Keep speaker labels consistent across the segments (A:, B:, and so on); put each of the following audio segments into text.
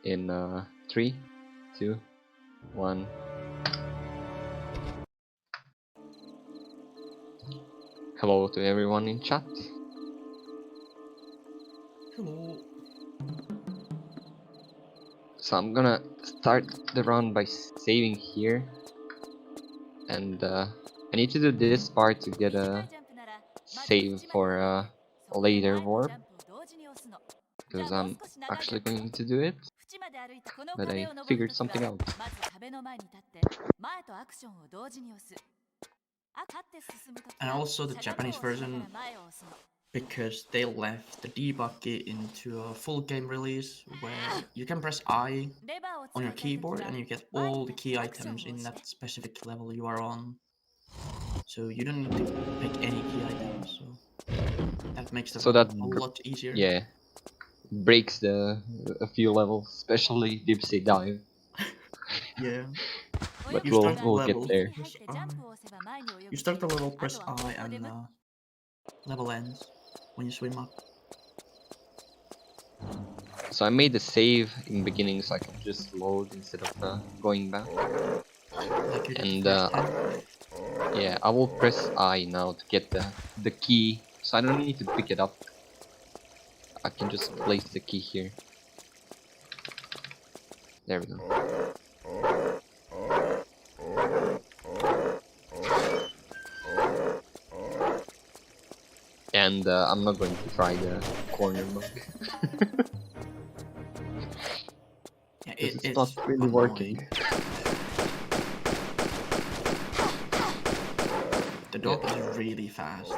A: in 3, 2, 1. Hello to everyone in chat.
B: Hello.
A: So I'm gonna start the run by saving here, and I need to do this part to get a save for a later warp, because I'm actually going to do it, but I figured something out.
B: And also the Japanese version, because they left the debug key into a full game release where you can press I on your keyboard and you get all the key items in that specific level you are on. So you don't need to pick any key items, so that makes the
A: So
B: run
A: that
B: a whole lot easier.
A: yeah, breaks a few levels, especially deep sea dive.
B: Yeah.
A: But
B: You
A: we'll
B: start the
A: get
B: level,
A: there.
B: press I. You start the level, press I, and level ends when you swim up.
A: So I made the save in beginning so I can just load instead of going back.
B: Like you did
A: And
B: the first time.
A: yeah, I will press I now to get the key, so I don't need to pick it up. I can just place the key here. There we go. And I'm not going to try the corner bug.
B: Yeah,
A: It's
B: it's
A: not really
B: annoying.
A: working.
B: The dog is really fast.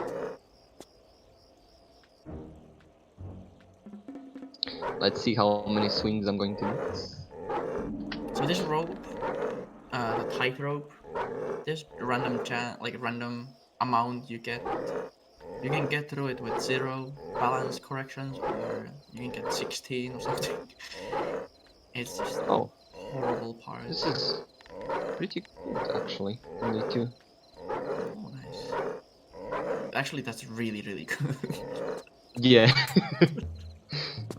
A: Let's see how many swings I'm going to miss.
B: So this rope, the tight rope, there's random random amount you get. You can get through it with 0 balance corrections, or you can get 16 or something. It's just
A: Oh,
B: horrible part.
A: this is pretty good actually. Only 2.
B: Oh, nice. Actually, that's really, really good.
A: Yeah.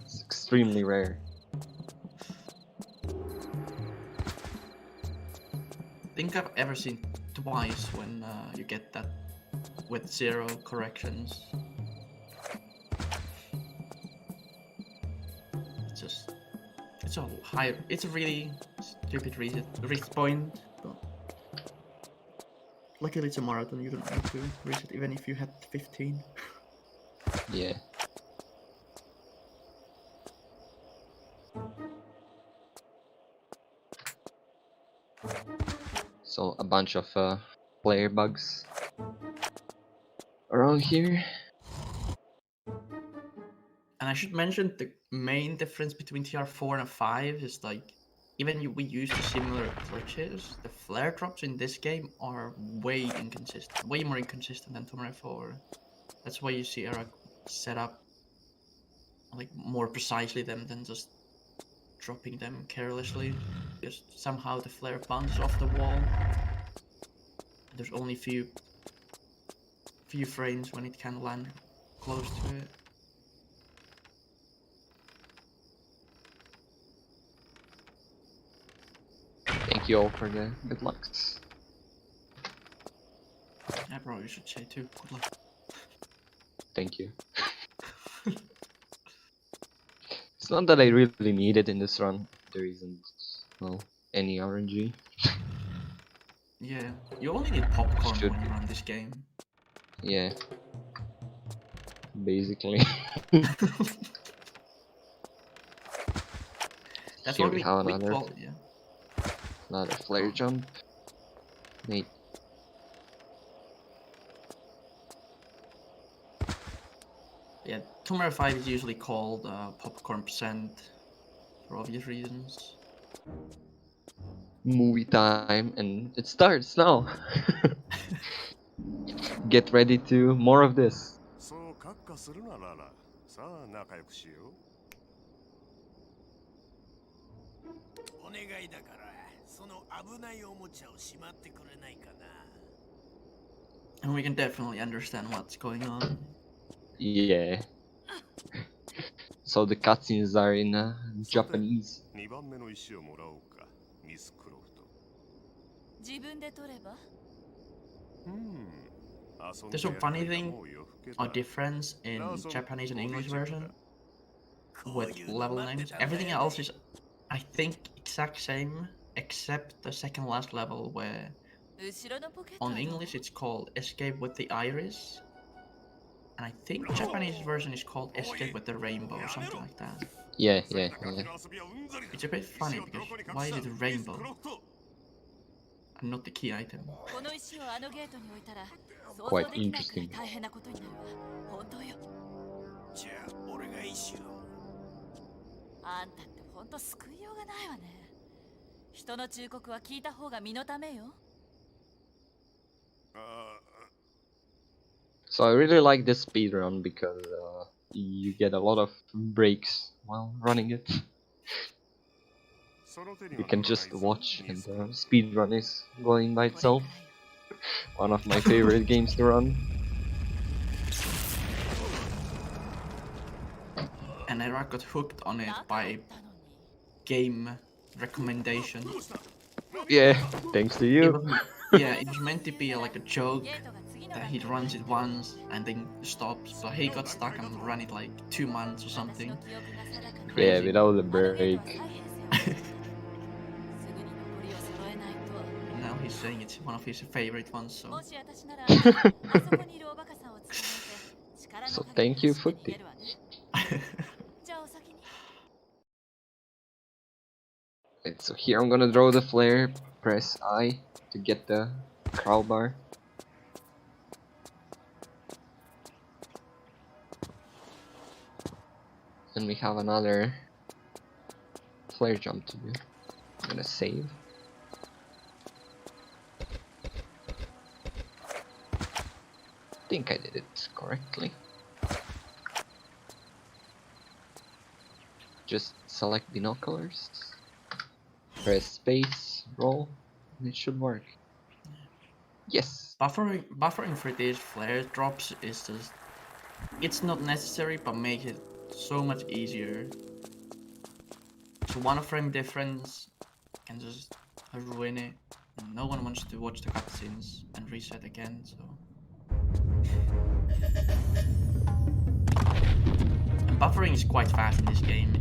A: It's extremely rare.
B: I think I've ever seen twice when you get that with 0 corrections. It's just, it's a high, it's a really stupid reset point, but luckily it's a marathon, you don't need to reset even if you had 15.
A: Yeah. So a bunch of player bugs around here.
B: And I should mention the main difference between TR4 and 5 is like, even we use the similar glitches, the flare drops in this game are way inconsistent, way more inconsistent than Tomb Raider 4. That's why you see erackk set up like more precisely than just dropping them carelessly. Because somehow the flare bounces off the wall. There's only few frames when it can land close to it.
A: Thank you all for the good lucks.
B: Yeah, bro, you should say too. Good luck.
A: Thank you. It's not that I really need it in this run. There isn't, well, any RNG.
B: Yeah, you only need popcorn
A: Should
B: when you
A: be.
B: run this game.
A: Yeah. Basically.
B: That's
A: Here
B: what
A: we
B: we
A: have another
B: call it, yeah.
A: flare
B: Oh.
A: jump. Wait.
B: Yeah, Tomb Raider 5 is usually called popcorn percent for obvious reasons.
A: Movie time, and it starts now. Get ready to more of this.
C: そう閣下するならな。さあ仲良くしよう。お願いだからその危ないおもちゃをしまってくれないかな。
B: And we can definitely understand what's going on.
A: Yeah. So the cutscenes are in Japanese.
C: 2番目の石をもらおうか、ミス・クロフト。
D: 自分で取れば
B: There's a funny thing or difference in Japanese and English version with level names. Everything else is, I think, exact same except the second last level where
D: 後ろのポケット
B: on
D: はどう
B: English it's called Escape with the Iris. And I think Japanese version is called Escape with the Rainbow or something like that.
A: Yeah.
B: It's a bit funny because why is it a rainbow and not the key item?
D: この石をあのゲートに置いたら想
A: Quite
D: 像できないくらい
A: interesting.
D: 大変なことになるわ本当よ
C: じゃあ俺が石を。
D: あんたって本当救いようがないわね人の忠告は聞いた方が身のためよ
A: So I really like this speedrun because you get a lot of breaks while running it. You can just watch and the speedrun is going by
D: これか
A: itself.
D: らよ
A: One of my favorite games to run.
B: And Erackk got hooked on it
D: なかっ
B: by
D: たのに
B: game recommendation.
A: Yeah, thanks to
B: It
A: you.
B: was, yeah, it was meant to be like a joke
D: ゲートが次の
B: that
D: 段
B: he
D: 階
B: runs it once and then stops, but he got stuck and ran it like 2 months or
D: 私
B: something.
D: の記憶が定かに
A: Yeah,
B: Crazy.
A: without a
D: あのゲートは
A: break.
D: 再編成をすぐに残りを揃えないと
B: Now he's saying it's one of his favorite ones, so
D: もし私ならあそこにいるおバカさんを捕まえて力の
A: So
D: 限り
A: thank you
D: 走って
A: for
D: 逃げるわねじゃあお先に
A: Right, so here I'm gonna draw the flare, press I to get the crowbar. Then we have another flare jump to do. I'm gonna save. Think I did it correctly. Just select binoculars, press space, roll, and it should work. Yes!
B: buffering for these flare drops is just, it's not necessary, but make it so much easier. So 1 frame difference can just ruin it. And no one wants to watch the cutscenes and reset again, so. And buffering is quite fast in this game.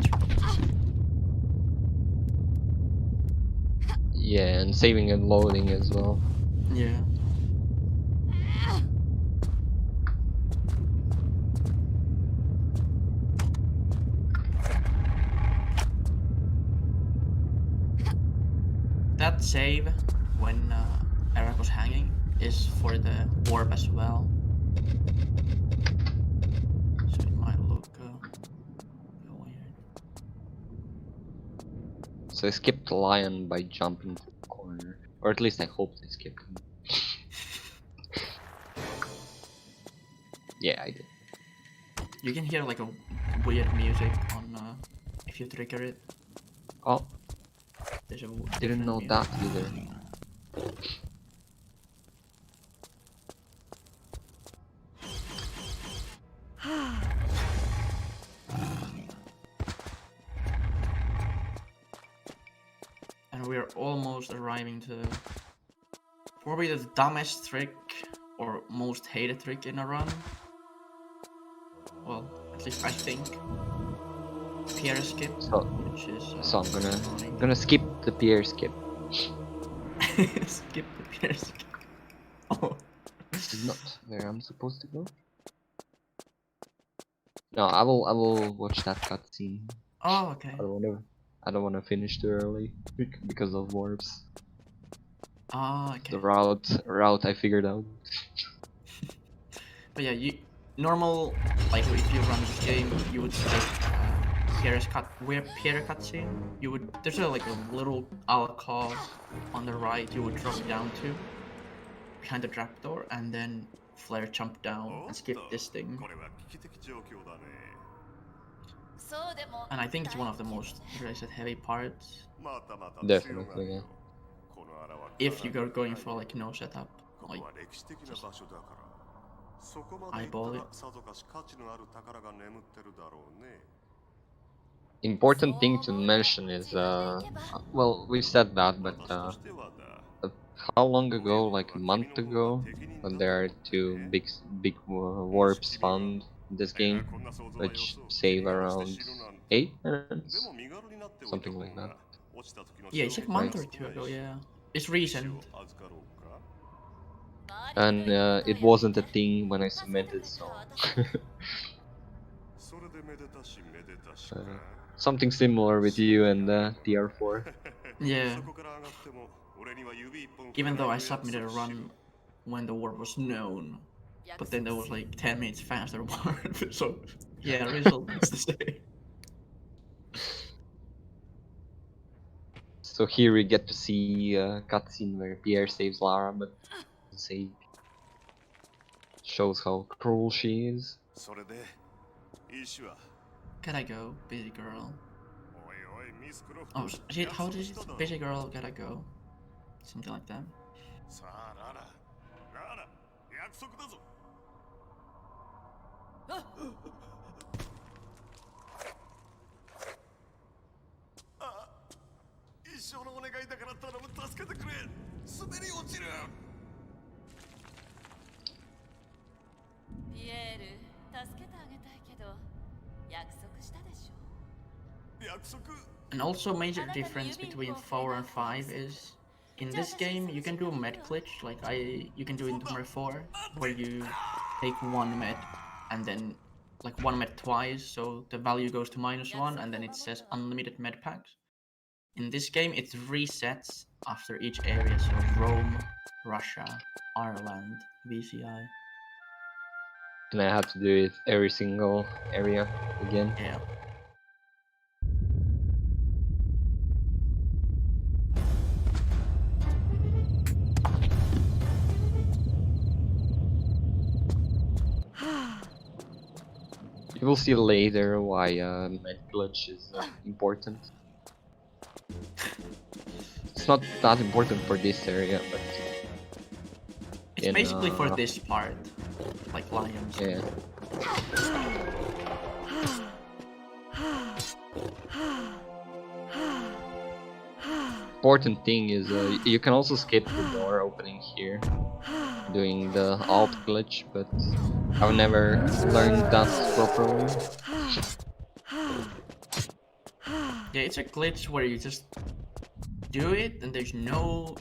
A: Yeah, and saving and loading as well.
B: Yeah. That save when Erackk was hanging is for the warp as well. So it might look weird.
A: So I skipped the lion by jumping to the corner. Or at least I hope I skipped him. Yeah, I did.
B: You can hear like a weird music on if you trigger it.
A: Oh,
B: There's a
A: didn't
B: different
A: know
B: music.
A: that either.
B: And we're almost arriving to probably the dumbest trick or most hated trick in a run. Well, at least I think. Pier skip,
A: So,
B: which is
A: so I'm gonna skip the pier skip.
B: skip the pier skip. Oh.
A: This is not where I'm supposed to go. No, I will watch that cutscene.
B: Oh, okay.
A: I don't wanna finish too early because of warps.
B: Ah, okay.
A: The route I figured out.
B: But yeah, normal, like if you run this game, you would select Pier cutscene. You would, there's like a little alcove on the right. You would drop down to behind the trapdoor, and then flare jump down and skip this thing.
D: そうでも
B: And I think it's one of the most reset heavy parts.
A: Definitely, yeah.
B: If you are going for like no setup, like just eyeball it.
A: Important thing to mention is well, we said that, but how long ago, like a month ago, when there are two big warps found in this game, which save around 8 minutes, something like that,
B: Yeah, it's like a
A: right?
B: month or two ago, yeah. It's recent.
A: And it wasn't a thing when I submitted, so something similar with you and TR4.
B: Yeah. Even though I submitted a run when the warp was known, but then that was like 10 minutes faster warp. So, yeah, result is the same.
A: So here we get to see a cutscene where Pierre saves Lara, but doesn't save. Shows how cruel she is.
B: Gotta go, busy girl. Oh, shit, how does it? Busy girl, gotta go. Something like that.
C: さあララララ約束だぞあ一生のお願いだから頼む助けてくれ滑り落ちる
D: ピエール助けてあげたいけど約束したでしょ
C: 約束
B: And also, major difference between 4 and 5 is in this game you can do med glitch like you can do in number 4, where you take one med and then like one med twice, so the value goes to -1, and then it says unlimited med packs. In this game, it resets after each area, so Rome, Russia, Ireland, VCI.
A: And I have to do it every single area again.
B: Yeah.
A: You will see later why med glitch is important. It's not that important for this area, but
B: It's basically for this part, like lions.
A: yeah. Important thing is you can also skip the door opening here, doing the alt glitch, but I've never learned that properly.
B: Yeah, it's a glitch where you just do it and there's no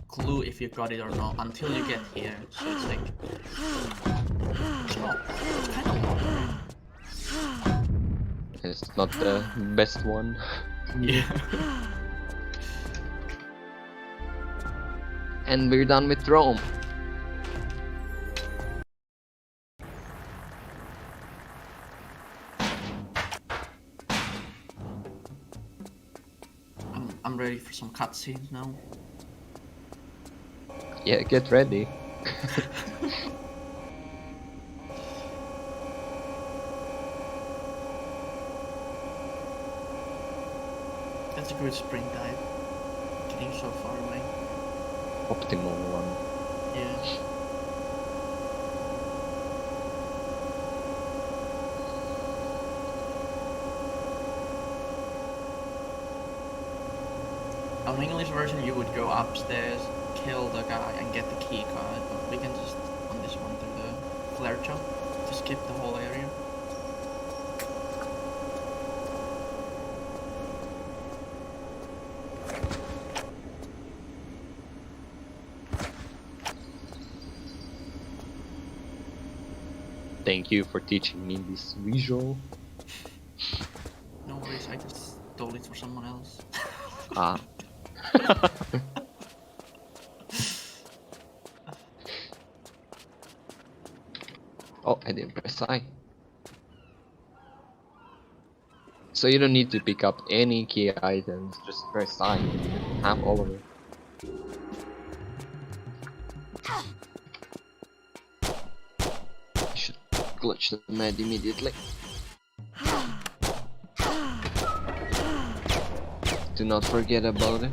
B: clue if you got it or not until you get here. So it's like it's kind of long.
A: It's not the best one.
B: Yeah.
A: And we're done with Rome.
B: I'm ready for some cutscenes now.
A: Yeah, get ready.
B: That's a good sprint dive. Getting so far away.
A: Optimal one.
B: Yeah. On the English version, you would go upstairs, kill the guy, and get the key card. But we can just, on this one, do the flare jump to skip the whole area.
A: Thank you for teaching me this visual.
B: No worries, I just stole it for someone else.
A: Ah. Oh, I didn't press I. So you don't need to pick up any key items, just press I. You have all of it. You should glitch the med immediately. Do not forget about it.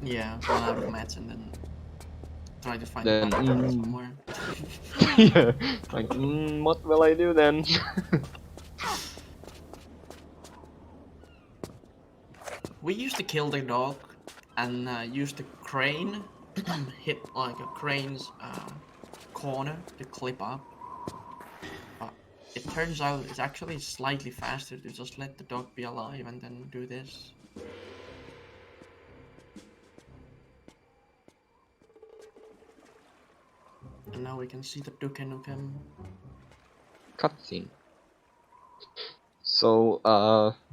B: Yeah, run out of mats and then try to find
A: Then,
B: the background somewhere.
A: Yeah, like, what will I do then?
B: We used to kill the dog and use the crane, hit like a crane's corner to clip up. But it turns out it's actually slightly faster to just let the dog be alive and then do this. And now we can see the Duke Nukem.
A: Cutscene. So,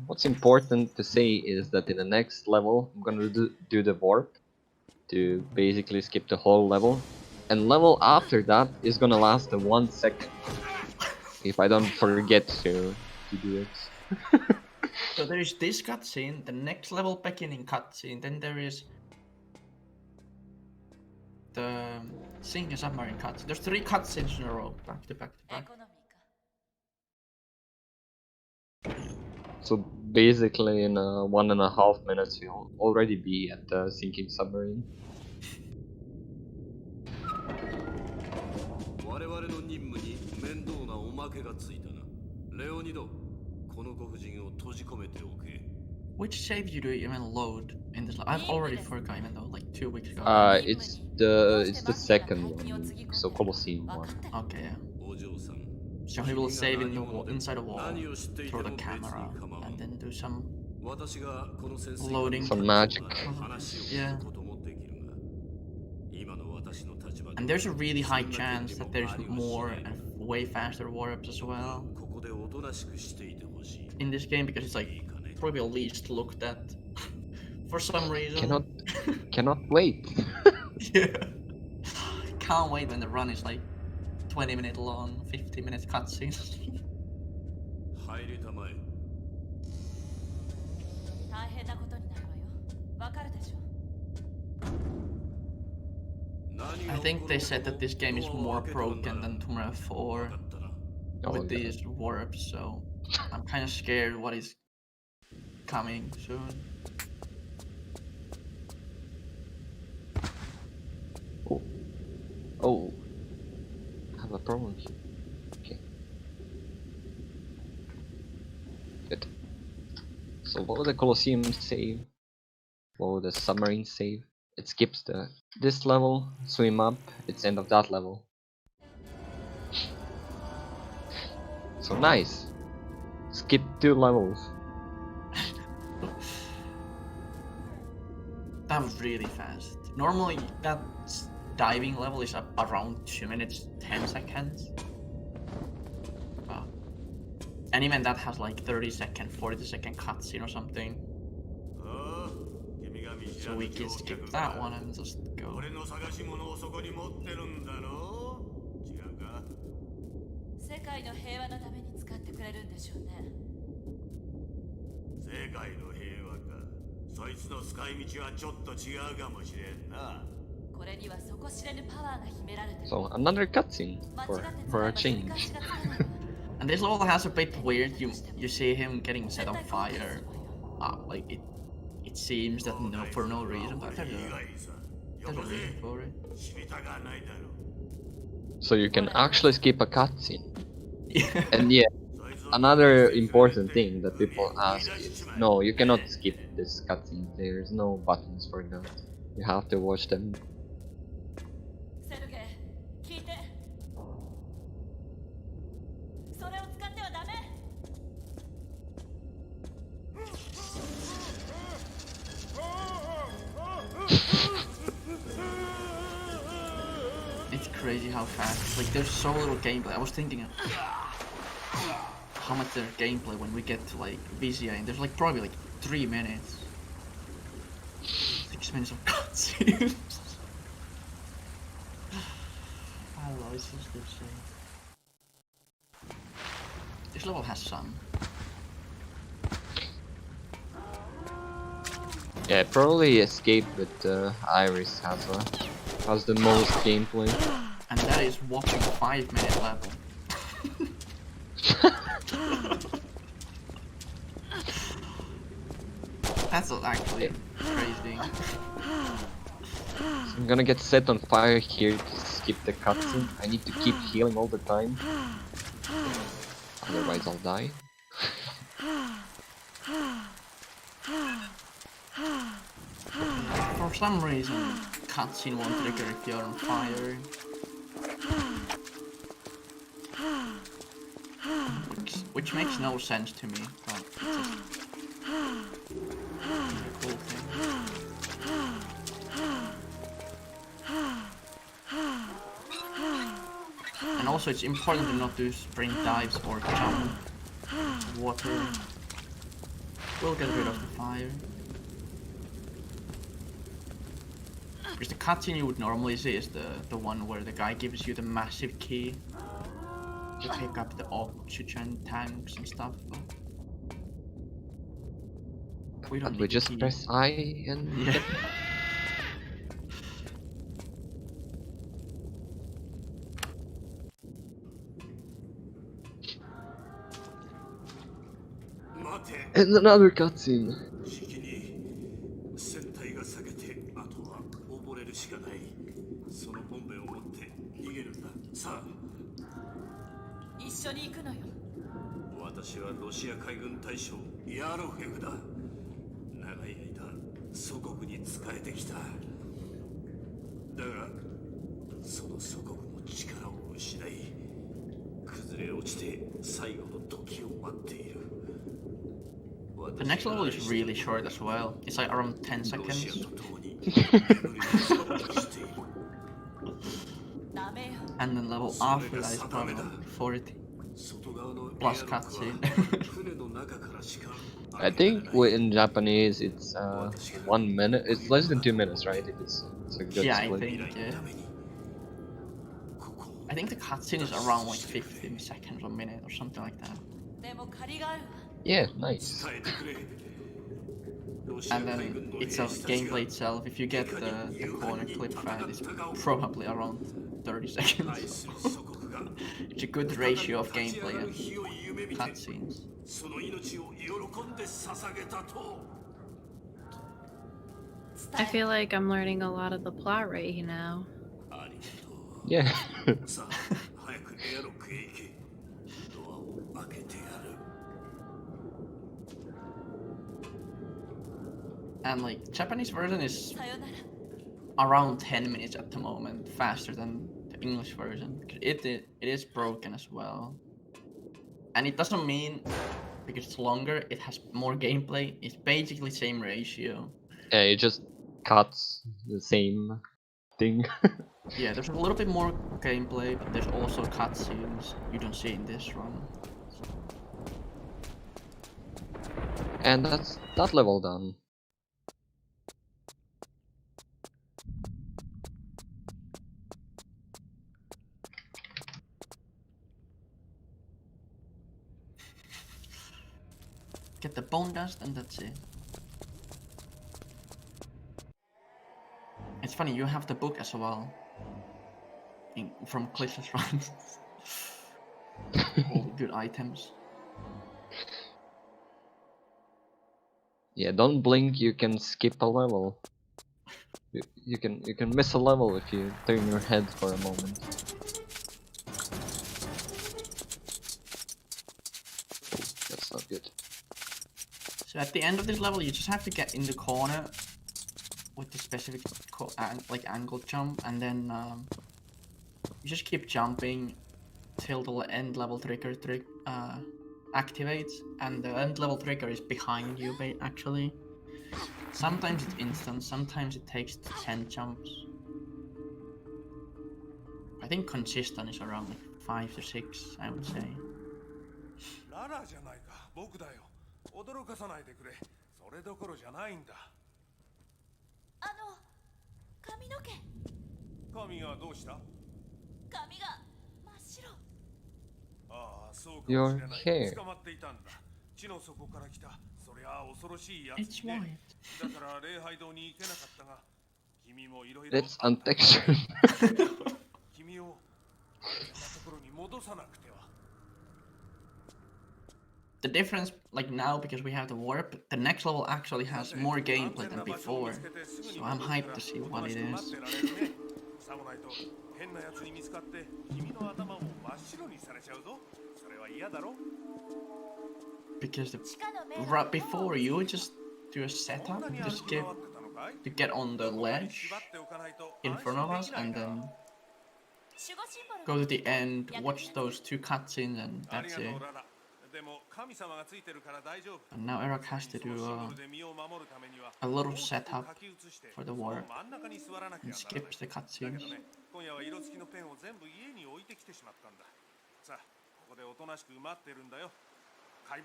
A: what's important to say is that in the next level, I'm gonna do the warp to basically skip the whole level. And level after that is gonna last 1 second. If I don't forget to do it.
B: So there is this cutscene, the next level beginning cutscene, then there is the sink and submarine cutscene. There's 3 cutscenes in a row, back to back to back.
A: So basically in 1.5 minutes you'll already be at the sinking submarine.
C: 我々の任務に面倒なおまけがついたな。レオニド、このご婦人を閉じ込めておけ。
B: Which save you do you even load in this? I've already forgot, even though like 2 weeks ago.
A: It's the second one, so Colosseum one.
B: Okay, yeah.
C: お嬢さん。
B: So he will save in the wall, inside the wall, through the camera, and then do some loading.
A: Some magic.
B: Yeah. And there's a really high chance that there's more and way faster warps as well in this game, because it's like probably least looked at for some reason.
A: Cannot wait.
B: Yeah. Can't wait when the run is like 20-minute long, 50-minute cutscenes. I think they said that this game is more broken than Tomb Raider 4 with these warps, so I'm kind of scared what is coming soon.
A: Oh, I have a problem here. Okay. Good. So what was the Colosseum save? What was the submarine save? It skips this level, swim up, it's end of that level. So nice. Skip 2 levels.
B: That was really fast. Normally that diving level is around 2 minutes 10 seconds. Wow. And even that has like 30-second, 40-second cutscene or something. So we can skip that one and just go.
A: So another cutscene for a change.
B: And this level has a bit weird. You see him getting set on fire. Like it seems that for no reason, but there's a reason for it.
A: So you can actually skip a cutscene.
B: Yeah.
A: And yeah, another important thing that people ask is, no, you cannot skip this cutscene. There's no buttons for that. You have to watch them.
B: It's crazy how fast. Like there's so little gameplay. I was thinking of how much there's gameplay when we get to like VCA, and there's like probably like 3 minutes. 6 minutes of cutscenes. I don't know, it's just insane. This level has some.
A: Yeah, probably Escape with Iris has the most gameplay.
B: And that is whopping 5-minute level. That's actually crazy.
A: So I'm gonna get set on fire here to skip the cutscene. I need to keep healing all the time. Otherwise I'll die.
B: For some reason, cutscene won't trigger if you're on fire. Which makes no sense to me, but it's just a cool thing. And also it's important to not do sprint dives or jump. Water will get rid of the fire. Because the cutscene you would normally see is the one where the guy gives you the massive key to pick up the oxygen tanks and stuff. But we don't
A: And
B: need
A: we
B: the
A: just
B: key.
A: press I and
B: Yeah.
A: and another cutscene.
C: じきに船体が裂けてあとは溺れるしかない。そのボンベを持って逃げるんだ。さあ、
D: 一緒に行くのよ。
C: 私はロシア海軍大将ヤロフェフだ。長い間祖国に仕えてきた。だがその祖国も力を失い崩れ落ちて最後の時を待っている。
B: The next level is really short as well. It's like around 10 seconds.
D: ダメよ。
B: And then level after that is probably like 40. Plus cutscene.
A: I think in Japanese it's 1 minute. It's less than 2 minutes, right? If it's a good
B: Yeah, I
A: split.
B: think, yeah. I think the cutscene is around like 15 seconds or a minute or something like that.
D: でも借りがあるわ。
A: Yeah, nice.
B: And then itself, gameplay itself, if you get the corner clip file, it's probably around 30 seconds. It's a good ratio of gameplay and cutscenes.
E: I feel like I'm learning a lot of the plot right now.
A: Yeah.
B: And like Japanese version is
D: さよなら。
B: around 10 minutes at the moment, faster than the English version. It is broken as well. And it doesn't mean because it's longer, it has more gameplay. It's basically same ratio.
A: Yeah, it just cuts the same thing.
B: Yeah, there's a little bit more gameplay, but there's also cutscenes you don't see in this run.
A: And that's that level done.
B: Get the bone dust and that's it. It's funny, you have the book as well. From Cliff's run. All good items.
A: Yeah, don't blink. You can skip a level. You can miss a level if you turn your head for a moment. Oh, that's not good.
B: So at the end of this level, you just have to get in the corner with the specific like angle jump, and then you just keep jumping till the end level trigger activates, and the end level trigger is behind you. Actually, sometimes it's instant, sometimes it takes 10 jumps. I think consistent is around like 5 to 6, I would say.
C: ララじゃないか、僕だよ。驚かさないでくれ。それどころじゃないんだ。
D: 髪の毛。
C: 髪がどうした？
D: 髪が真っ白。
C: ああ、そうかもし
A: Your
C: れない。
A: hair.
C: 捕まっていたんだ。地の底から来た。そりゃあ恐ろしいやつ
B: It's
C: ね。
B: white.
C: だから礼拝堂に行けなかったが、君もいろいろ。
A: That's untextured.
C: 君をあんなところに戻さなくては。
B: The difference, like now, because we have the warp, the next level actually has more gameplay than before. So I'm hyped to see what it is.
C: さもないと変なやつに見つかって君の頭も真っ白にされちゃうぞ。それは嫌だろ?
B: Because before you would just do a setup, just skip to get on the ledge in front of us and then go to the end, watch those 2 cutscenes, and that's it. And now Erack has to do a little setup for the warp and skips the cutscenes.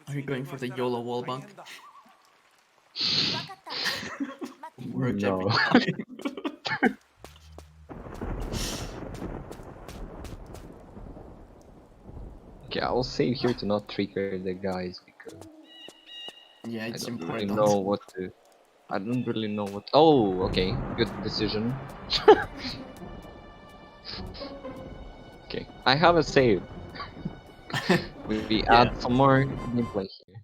B: Are you going for the YOLO wallbang? Works every
A: No.
B: time.
A: Okay, I'll save here to not trigger the guys because
B: Yeah, it's
A: I don't
B: important.
A: really know what to. I don't really know what. Oh, okay, good decision. Okay, I have a save. We
B: Yeah.
A: add some more gameplay here.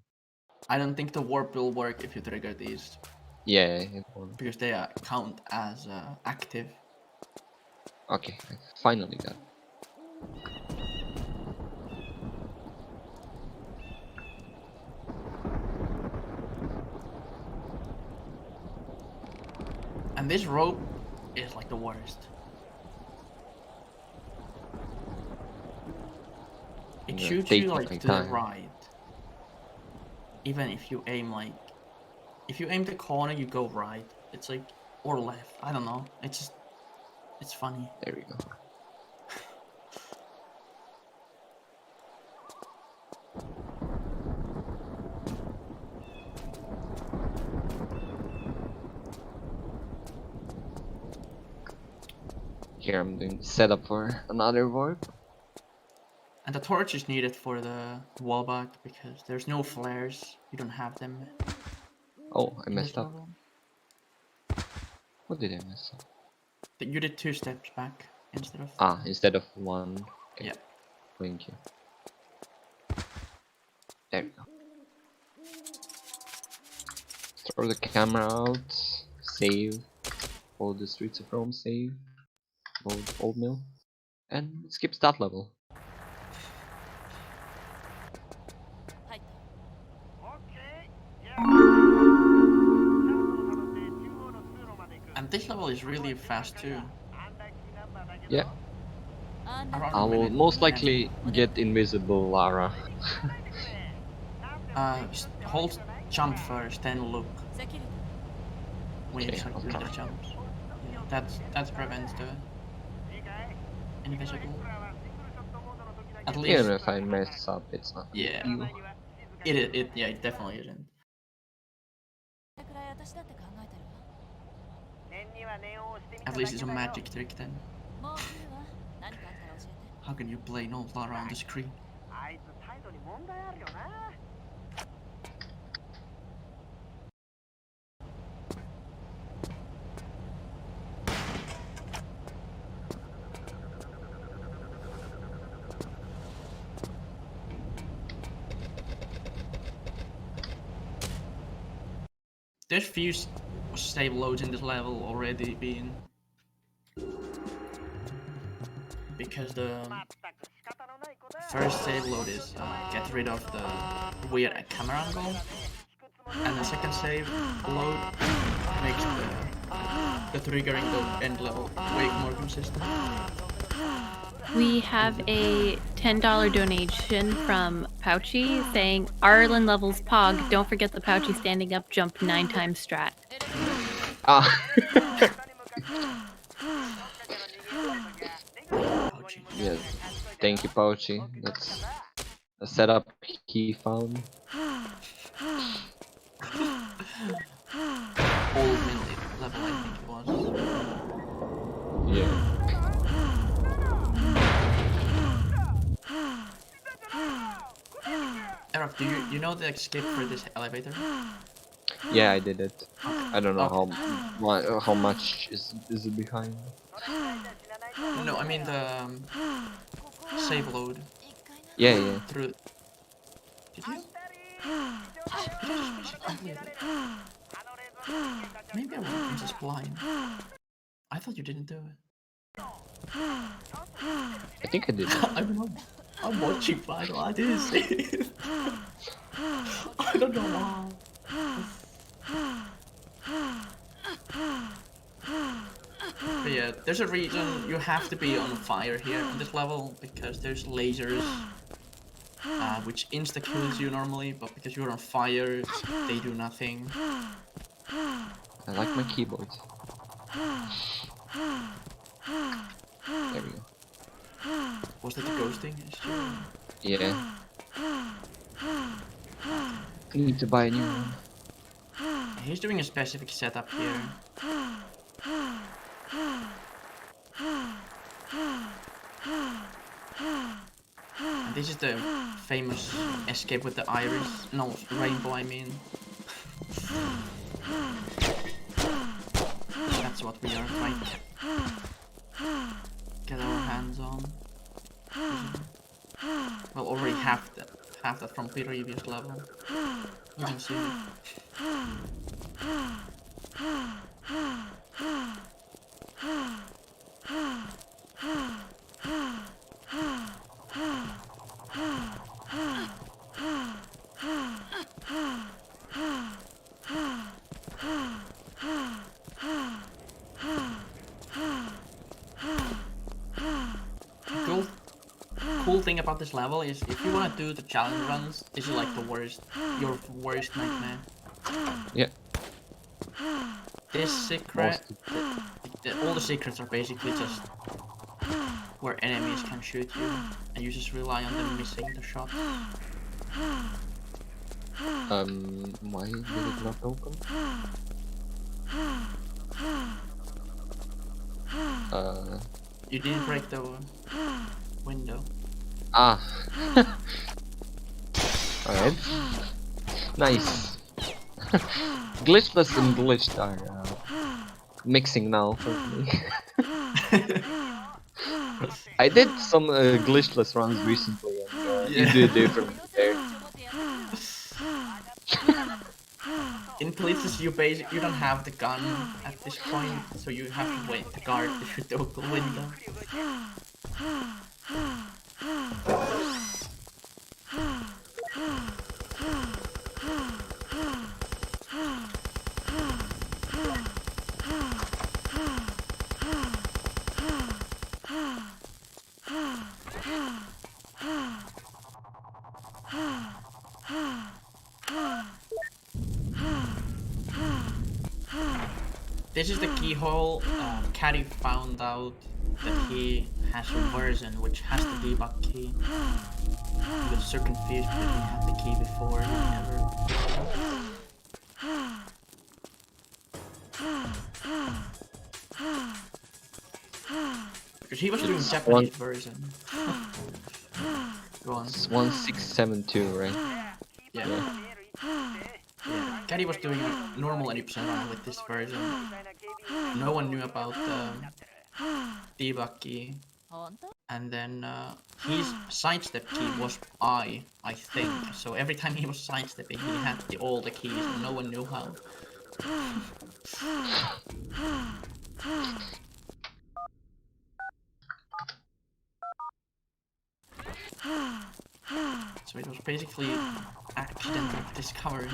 B: I don't think the warp will work if you trigger these
A: Yeah, it won't.
B: because they count as active.
A: Okay, I finally got it.
B: And this rope is like the worst. It
A: I'm gonna
B: shoots
A: take
B: you
A: my
B: like to the
A: time.
B: right. Even if you aim like, if you aim the corner, you go right. It's like, or left. I don't know. It's just, it's funny.
A: There we go. Here I'm doing setup for another warp.
B: And the torch is needed for the wallback because there's no flares. You don't have them.
A: Oh, I
B: in
A: messed
B: this
A: up.
B: level.
A: What did I mess up?
B: You did 2 steps back instead of.
A: Ah, instead of 1. Okay.
B: Yeah.
A: Thank you. There we go. Throw the camera out. Save. Hold the Streets of Rome save. Load Old Mill. And it skips that level.
B: And this level is really fast too.
A: Yeah.
B: Around
A: I
B: a
A: will
B: minute
A: most
B: 10.
A: likely get invisible Lara.
B: Hold jump first, then look when you
A: Okay,
B: start
A: I'll
B: doing the
A: try.
B: jumps. Yeah, that prevents the invisible. At least,
A: Even if I mess up, it's not.
B: yeah.
A: You.
B: Yeah, it definitely isn't. At least it's a magic trick then. How can you play no Lara on the screen? There's few save loads in this level already being because the first save load is get rid of the weird camera angle, and the second save load makes the triggering the end level way more consistent.
E: We have a $10 donation from Pouchy saying Ireland levels Pog. Don't forget the Pouchy standing up jump 9 times strat.
A: Ah. Yeah. Thank you, Pouchy. That's a setup he found.
B: Old level, I think it was.
A: Yeah.
B: Erackk, do you know the escape for this elevator?
A: Yeah, I did it. I don't know
B: Okay.
A: how much is it behind.
B: No, I mean the save load.
A: Yeah, yeah.
B: Through. Did you? Did I just miss it completely? Maybe I'm just blind. I thought you didn't do it.
A: I think I did it.
B: I'm watching Final. I didn't see it. I don't know why. Yeah, there's a reason you have to be on fire here on this level, because there's lasers which insta-kills you normally, but because you're on fire, they do nothing.
A: I like my keyboard. There we go.
B: Was that the ghosting issue?
A: Yeah. I need to buy a new one.
B: He's doing a specific setup here. And this is the famous escape with the iris. No, rainbow, I mean. That's what we are trying to get our hands on. Well, already have that from previous level. You can see it. Cool thing about this level is if you want to do the challenge runs, this is like your worst nightmare.
A: Yeah.
B: This secret, all the secrets are basically just where enemies can shoot you, and you just rely on them missing the shot.
A: Why did it not open?
B: You didn't break the window.
A: Ah. Alright. Nice. Glitchless and glitched are mixing now for me. I did some glitchless runs recently, and you do different there.
B: In places you don't have the gun at this point, so you have to wait the guard to shoot the open window. This is the keyhole. Caddy found out that he has a version which has the debug key. He was so confused because he had the key before. He never. Because he was doing Japanese version. Go on.
A: It's 1672, right?
B: Yeah. Yeah. Caddy was doing a normal 80% run with this version. No one knew about the debug key. And then his sidestep key was I think. So every time he was sidestepping, he had all the keys and no one knew how. So it was basically accidental discovery.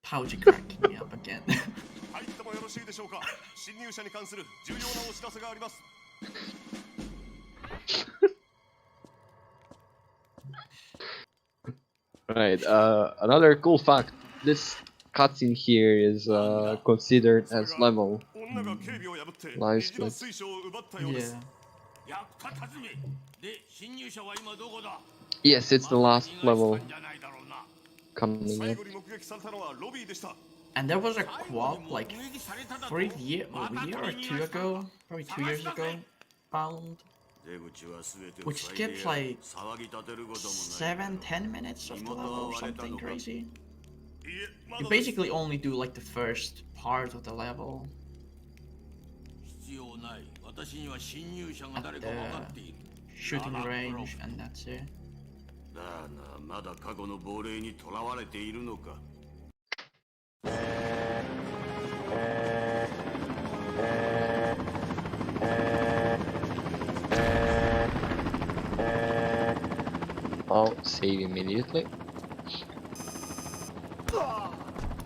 B: Pouchy cracking me up again.
A: Right, another cool fact. This cutscene here is considered as level. Live split.
B: Yeah.
A: Yes, it's the last level coming up.
B: And there was a quad like a year or two ago, probably 2 years ago, found, which skips like 7-10 minutes of the level or something crazy. You basically only do like the first part of the level
C: 必要ない。私には侵入者が
B: at
C: 誰
B: the
C: か分かっている。
B: shooting range, and that's it.
C: だがまだ過去の亡霊にとらわれているのか。
A: I'll save immediately.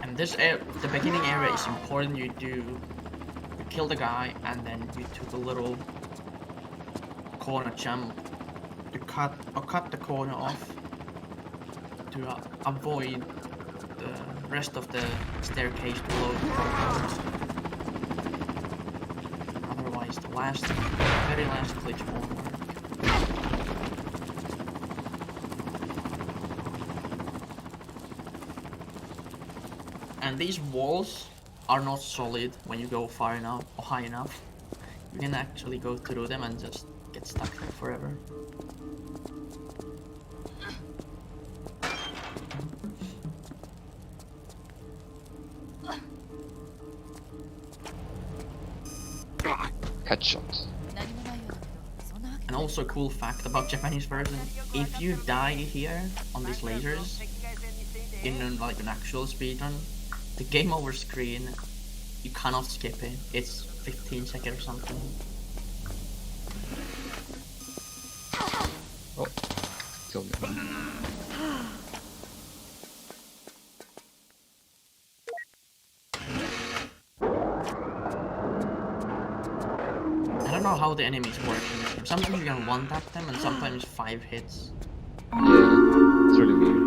B: And this the beginning area is important. You kill the guy, and then you took a little corner jump to cut the corner off to avoid the rest of the staircase below the corridors. Otherwise, the very last glitch won't work. And these walls are not solid when you go far enough or high enough. You can actually go through them and just get stuck there forever.
A: Headshot.
B: And also a cool fact about Japanese version, if you die here on these lasers in like an actual speedrun, the game over screen, you cannot skip it. It's 15 seconds or something.
A: Oh, killed me.
B: I don't know how the enemies work. Sometimes you can one-tap them and sometimes 5 hits.
A: Yeah, it's really weird.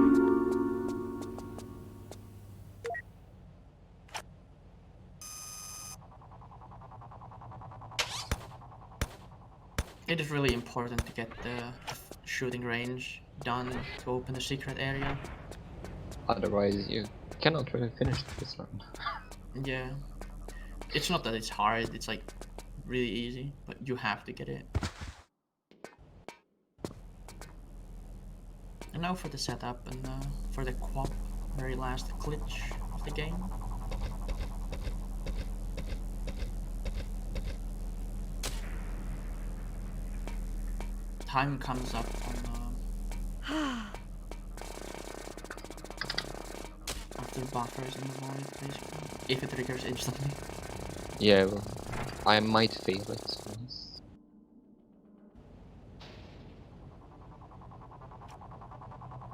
B: It is really important to get the shooting range done to open the secret area.
A: Otherwise, you cannot really finish this round.
B: Yeah. It's not that it's hard, it's like really easy, but you have to get it. And now for the setup and for the quap, very last glitch of the game. Time comes up on after buffers in the void, basically. If it triggers instantly.
A: Yeah, well, I might fail it. So yes.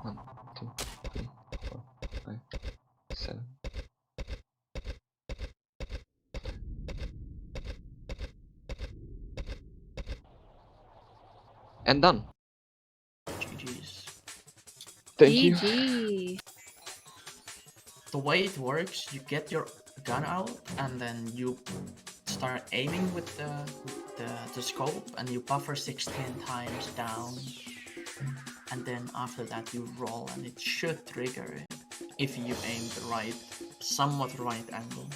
A: One, two, three, 4, 5, 7. And done.
B: GG's.
A: Thank you.
E: GG.
B: The way it works, you get your gun out and then you start aiming with the scope and you buffer 16 times down, and then after that you roll and it should trigger it if you aim the somewhat right angle.